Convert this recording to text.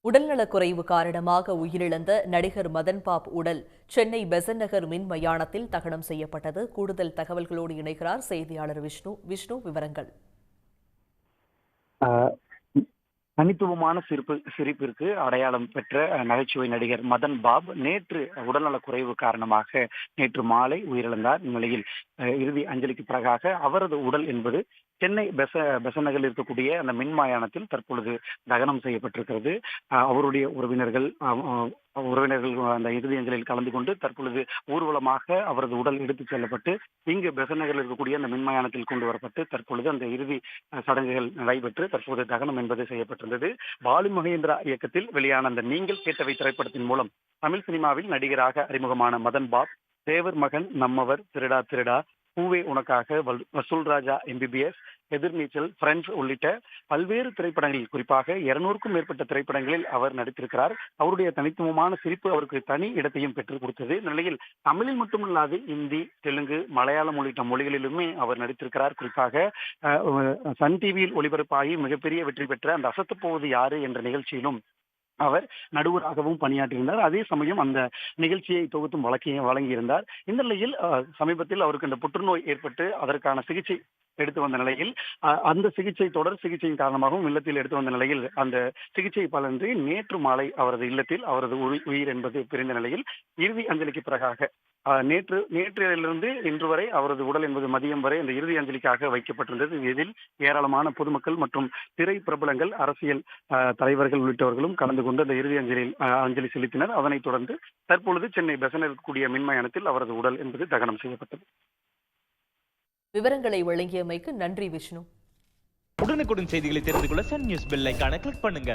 உடல்நலக்குறைவு காரணமாக உயிரிழந்த நடிகர் மதன் பாப் உடல் சென்னை பெசன்ட் நகர் மின் மயானத்தில் தகனம் செய்யப்பட்டது. கூடுதல் தகவல்களோடு இணைகிறார் செய்தியாளர் விஷ்ணு. விவரங்கள். தனித்துவமான சிரிப்பிற்கு அடையாளம் பெற்ற நகைச்சுவை நடிகர் மதன் பாப் நேற்று உடல்நலக் குறைவு காரணமாக நேற்று மாலை உயிரிழந்தார். இந்நிலையில் இறுதி அஞ்சலிக்கு பிறகாக அவரது உடல் என்பது சென்னை பெசன்ட் நகரில் இருக்கக்கூடிய அந்த மின்மயானத்தில் தற்பொழுது தகனம் செய்யப்பட்டிருக்கிறது. அவருடைய உறவினர்கள் அந்த இறுதி அஞ்சலில் கலந்து கொண்டு தற்பொழுது ஊர்வலமாக அவரது உடல் எடுத்துச் செல்லப்பட்டு இங்கு பெசன்ட் நகரில் இருக்கக்கூடிய அந்த மின்மயானத்தில் கொண்டு வரப்பட்டு தற்பொழுது அந்த இறுதி சடங்குகள் நடைபெற்று தற்போது தகனம் என்பது செய்யப்பட்டிருந்தது. பாலு மகேந்திரா இயக்கத்தில் வெளியான அந்த நீங்கள் கேட்டவை திரைப்படத்தின் மூலம் தமிழ் சினிமாவில் நடிகராக அறிமுகமான மதன் பாப் தேவர் மகன், நம்மவர், திருடா திருடா, பூவே உனக்காக, வசூல் ராஜா, எம்பிபிஎஸ், எதிர்நீச்சல், பிரெண்ட்ஸ் உள்ளிட்ட பல்வேறு திரைப்படங்களில் குறிப்பாக 200க்கும் மேற்பட்ட திரைப்படங்களில் அவர் நடித்திருக்கிறார். அவருடைய தனித்துவமான சிரிப்பு அவருக்கு தனி இடத்தையும் பெற்றுக் கொடுத்தது. நிலையில் தமிழில் மட்டுமல்லாது இந்தி, தெலுங்கு, மலையாளம் உள்ளிட்ட மொழிகளிலுமே அவர் நடித்திருக்கிறார். குறிப்பாக சன் டிவியில் ஒளிபரப்பாகி மிகப்பெரிய வெற்றி பெற்ற அந்த அசத்தப்போவது யாரு என்ற நிகழ்ச்சியிலும் அவர் நடுவராகவும் பணியாற்றியிருந்தார். அதே சமயம் அந்த நிகழ்ச்சியை தொகுத்தும் வழங்கியிருந்தார். இந்த நிலையில் சமீபத்தில் அவருக்கு இந்த புற்றுநோய் ஏற்பட்டு அதற்கான சிகிச்சை எடுத்து வந்த நிலையில் அந்த தொடர் சிகிச்சையின் காரணமாகவும் இல்லத்தில் எடுத்து வந்த நிலையில் அந்த சிகிச்சை பலன்றி நேற்று மாலை அவரது இல்லத்தில் அவரது உயிர் என்பது பிரிந்த நிலையில் இறுதி அஞ்சலிக்கு பிறகாக நேற்றிலிருந்து இன்று வரை அவரது உடல் என்பது மதியம் வரை அந்த இறுதி அஞ்சலிக்காக வைக்கப்பட்டிருந்தது. இதில் ஏராளமான பொதுமக்கள் மற்றும் திரை பிரபலங்கள், அரசியல் தலைவர்கள் உள்ளிட்டவர்களும் கலந்து கொண்டு அந்த இறுதி அஞ்சலி செலுத்தினர். அதனைத் தொடர்ந்து தற்பொழுது சென்னை பெசன்ட் இருக்கக்கூடிய மின்மயானத்தில் அவரது உடல் என்பது தகனம் செய்யப்பட்டது. விவரங்களை வழங்கியமைக்கு நன்றி விஷ்ணு. உடனுக்குடன் செய்திகளை தெரிந்து கொள்ள சன் நியூஸ் பெல் ஐகானை கிளிக் பண்ணுங்க.